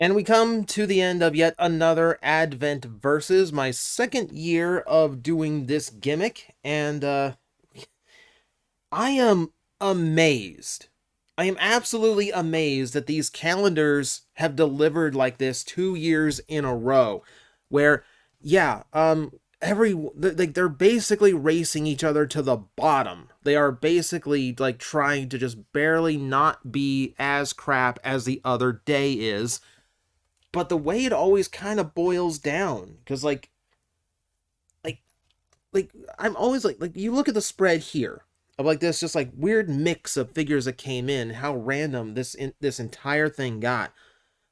And we come to the end of yet another Advent Versus, my second year of doing this gimmick, and I am amazed. I am absolutely amazed that these calendars have delivered like this 2 years in a row, where, yeah, they're basically racing each other to the bottom. They are basically like trying to just barely not be as crap as the other day is, but the way it always kind of boils down, because like like I'm always like you look at the spread here of like this just like weird mix of figures that came in, how random this entire thing got.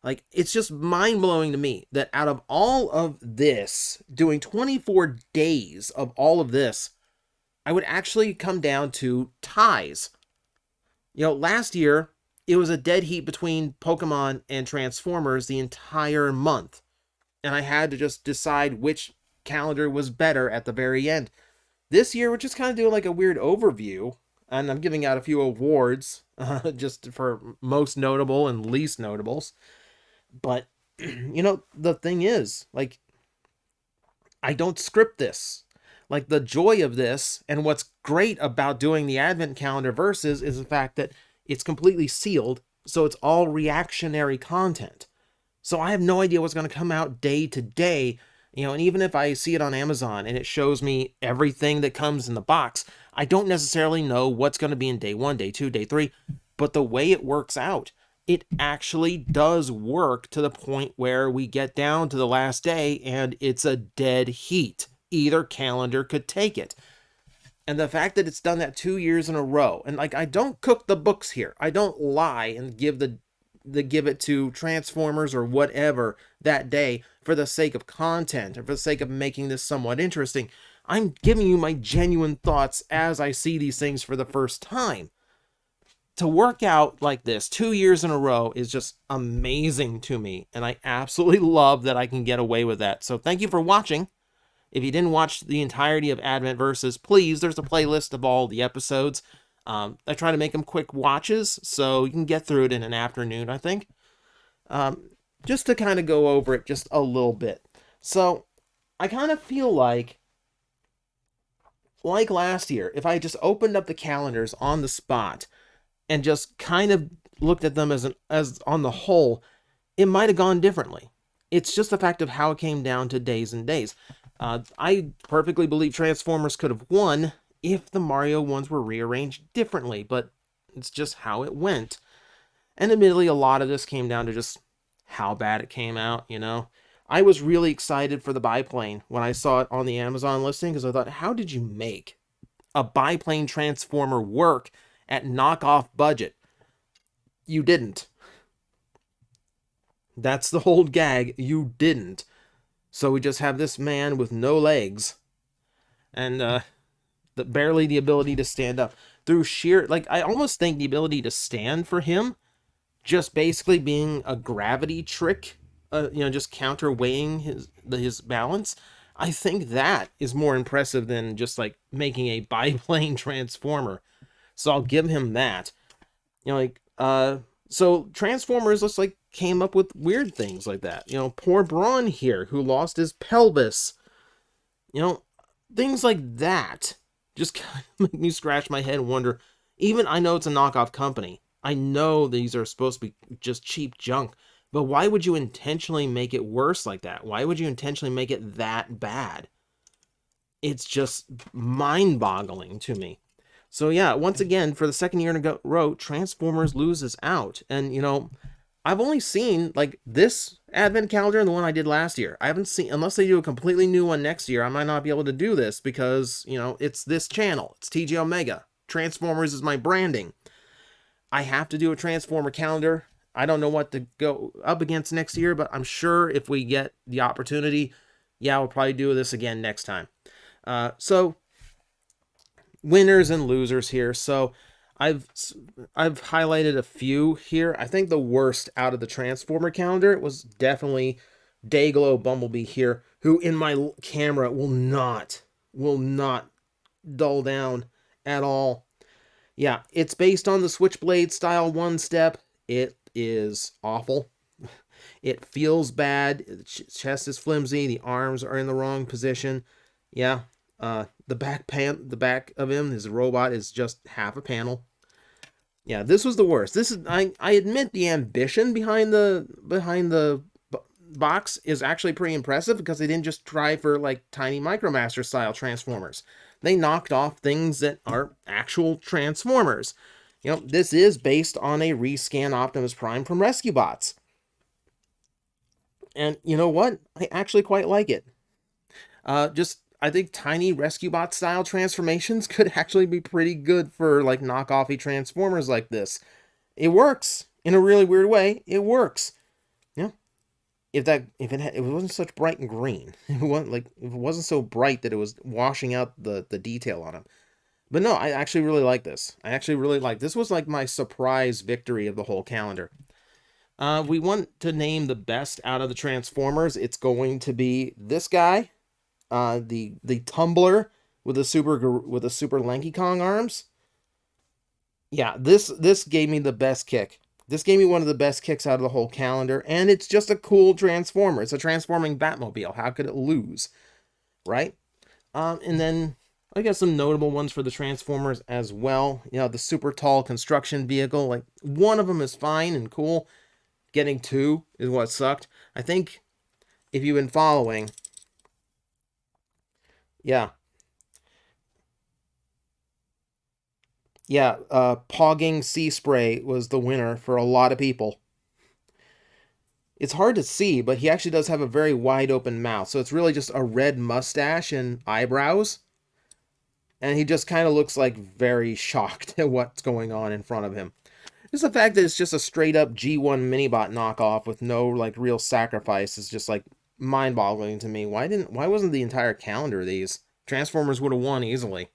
Like, it's just mind blowing to me that out of all of this, doing 24 days of all of this, I would actually come down to ties. Last year, it was a dead heat between Pokemon and Transformers the entire month. And I had to just decide which calendar was better at the very end. This year, we're just kind of doing like a weird overview, and I'm giving out a few awards just for most notable and least notables. But, the thing is, like, I don't script this. Like, the joy of this and what's great about doing the Advent Calendar Versus is the fact that it's completely sealed, so it's all reactionary content. So I have no idea what's going to come out day to day. And even if I see it on Amazon and it shows me everything that comes in the box, I don't necessarily know what's going to be in day one, day two, day three. But the way it works out, it actually does work to the point where we get down to the last day and it's a dead heat. Either calendar could take it. And the fact that it's done that 2 years in a row, and like, I don't cook the books here. I don't lie and give it to Transformers or whatever that day for the sake of content or for the sake of making this somewhat interesting. I'm giving you my genuine thoughts as I see these things for the first time. To work out like this 2 years in a row is just amazing to me, and I absolutely love that I can get away with that. So thank you for watching. If you didn't watch the entirety of Advent Versus, please, there's a playlist of all the episodes. I try to make them quick watches, so you can get through it in an afternoon, I think. Just to kind of go over it just a little bit. So, I kind of feel like last year, if I just opened up the calendars on the spot and just kind of looked at them as on the whole, it might have gone differently. It's just the fact of how it came down to days and days. I perfectly believe Transformers could have won if the Mario ones were rearranged differently, but it's just how it went. And admittedly, a lot of this came down to just how bad it came out. I was really excited for the biplane when I saw it on the Amazon listing because I thought, how did you make a biplane Transformer work at knockoff budget? You didn't. That's the whole gag. You didn't. So we just have this man with no legs and barely the ability to stand up through sheer, like, I almost think the ability to stand for him just basically being a gravity trick, just counterweighing his balance. I think that is more impressive than just like making a biplane transformer. So I'll give him that. So Transformers just like came up with weird things like that. Poor Brawn here who lost his pelvis. Things like that just kind of make me scratch my head and wonder. Even I know it's a knockoff company. I know these are supposed to be just cheap junk, but why would you intentionally make it worse like that? Why would you intentionally make it that bad? It's just mind-boggling to me. So yeah, once again, for the second year in a row, Transformers loses out. And, I've only seen, like, this Advent calendar and the one I did last year. I haven't seen, unless they do a completely new one next year, I might not be able to do this because, it's this channel. It's TJOmega. Transformers is my branding. I have to do a Transformer calendar. I don't know what to go up against next year, but I'm sure if we get the opportunity, yeah, we'll probably do this again next time. So winners and losers here. So I've highlighted a few here. I think the worst out of the Transformer calendar was definitely Dayglow Bumblebee here, who in my camera will not dull down at all. Yeah, it's based on the Switchblade style one step. It is awful. It feels bad. The chest is flimsy. The arms are in the wrong position. Yeah. The back of him, his robot, is just half a panel. Yeah, this was the worst. This is I admit the ambition behind the box is actually pretty impressive because they didn't just try for like tiny Micromaster style Transformers. They knocked off things that are actual Transformers. You know, this is based on a rescan Optimus Prime from Rescue Bots. And you know what? I actually quite like it. I think tiny Rescue Bot style transformations could actually be pretty good for like knockoffy Transformers like this. It works in a really weird way. It works. Yeah. If it wasn't such bright and green, if it wasn't so bright that it was washing out the detail on them. But no, I actually really like this. This was like my surprise victory of the whole calendar. We want to name the best out of the Transformers. It's going to be this guy, the tumbler with the super Lanky Kong arms. Yeah, this gave me the best kick. This gave me one of the best kicks out of the whole calendar, and it's just a cool Transformer. It's a transforming Batmobile. How could it lose, right? And then I got some notable ones for the Transformers as well. You know, the super tall construction vehicle. Like, one of them is fine and cool. Getting two is what sucked. I think if you've been following, yeah. Yeah, Pogging Sea Spray was the winner for a lot of people. It's hard to see, but he actually does have a very wide open mouth. So it's really just a red mustache and eyebrows. And he just kind of looks like very shocked at what's going on in front of him. Just the fact that it's just a straight up G1 Minibot knockoff with no like real sacrifice is just like mind-boggling to me. Why wasn't the entire calendar these? Transformers would have won easily.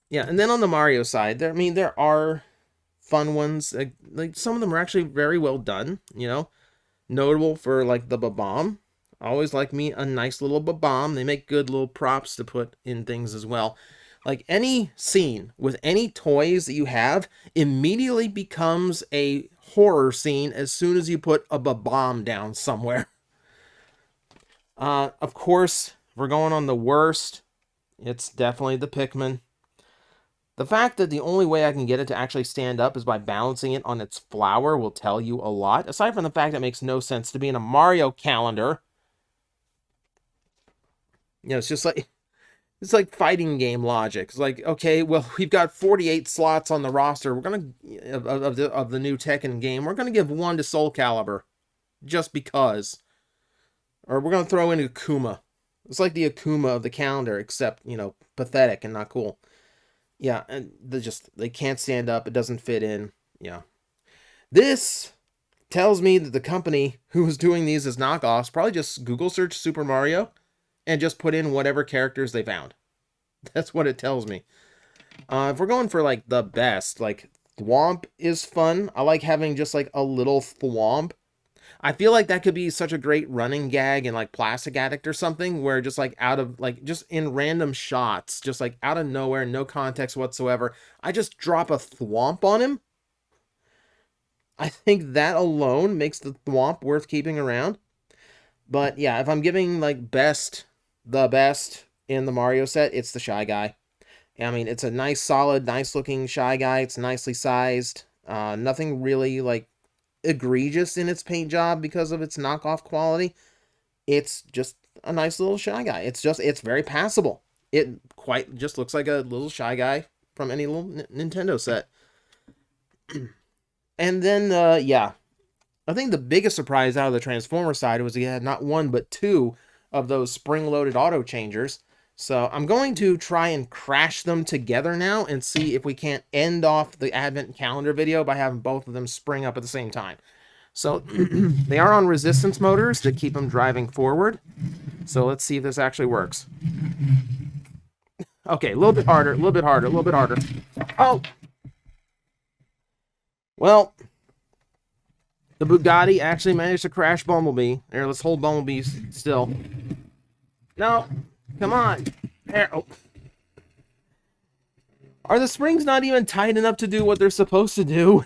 Yeah, and then on the Mario side, there are fun ones. Like some of them are actually very well done, you know. Notable for like the Babam. I always like me a nice little Babam. They make good little props to put in things as well. Like any scene with any toys that you have immediately becomes a horror scene as soon as you put a Babam down somewhere. Of course, we're going on the worst. It's definitely the Pikmin. The fact that the only way I can get it to actually stand up is by balancing it on its flower will tell you a lot. Aside from the fact that it makes no sense to be in a Mario calendar. You know, it's like fighting game logic. It's like, okay, well, we've got 48 slots on the roster. We're gonna of the new Tekken game. We're gonna give one to Soul Calibur, just because. Or we're gonna throw in Akuma. It's like the Akuma of the calendar, except, you know, pathetic and not cool. Yeah, and they can't stand up. It doesn't fit in. Yeah. This tells me that the company who was doing these as knockoffs probably just Google searched Super Mario and just put in whatever characters they found. That's what it tells me. If we're going for like the best, like Thwomp is fun. I like having just like a little Thwomp. I feel like that could be such a great running gag in like Plastic Addict or something, where just like out of like just in random shots, just like out of nowhere, no context whatsoever, I just drop a Thwomp on him. I think that alone makes the Thwomp worth keeping around. But yeah, if I'm giving like the best in the Mario set, it's the Shy Guy. I mean, it's a nice, solid, nice looking Shy Guy. It's nicely sized. Nothing really like egregious in its paint job because of its knockoff quality. It's just a nice little Shy Guy. It's very passable. It quite just looks like a little Shy Guy from any little Nintendo set. And then, yeah, I think the biggest surprise out of the Transformer side was he had not one but two of those spring-loaded auto changers. So I'm going to try and crash them together now and see if we can't end off the Advent calendar video by having both of them spring up at the same time. So they are on resistance motors to keep them driving forward. So let's see if this actually works. Okay, a little bit harder, a little bit harder, a little bit harder. Oh! Well, the Bugatti actually managed to crash Bumblebee. There, let's hold Bumblebee still. No! Come on. There. Oh. Are the springs not even tight enough to do what they're supposed to do?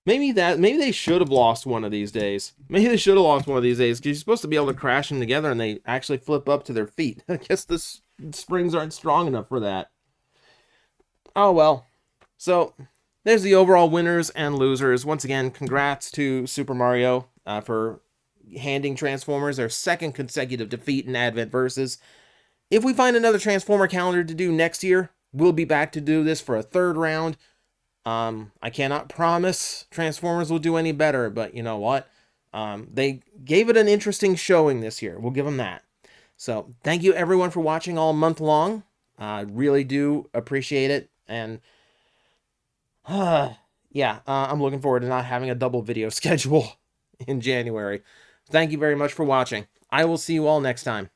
Maybe they should have lost one of these days. Maybe they should have lost one of these days, because you're supposed to be able to crash them together and they actually flip up to their feet. I guess the springs aren't strong enough for that. Oh well. So, there's the overall winners and losers. Once again, congrats to Super Mario for handing Transformers their second consecutive defeat in Advent Versus. If we find another Transformer calendar to do next year, we'll be back to do this for a third round. I cannot promise Transformers will do any better, but you know what? They gave it an interesting showing this year. We'll give them that. So, thank you everyone for watching all month long. I really do appreciate it. And, yeah, I'm looking forward to not having a double video schedule in January. Thank you very much for watching. I will see you all next time.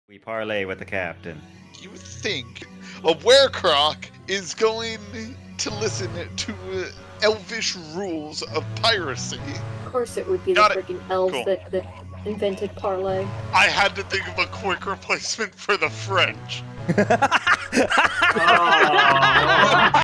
We parlay with the captain. You would think a werecroc is going to listen to elvish rules of piracy. Of course it would be the freaking elves that invented parlay. I had to think of a quick replacement for the French.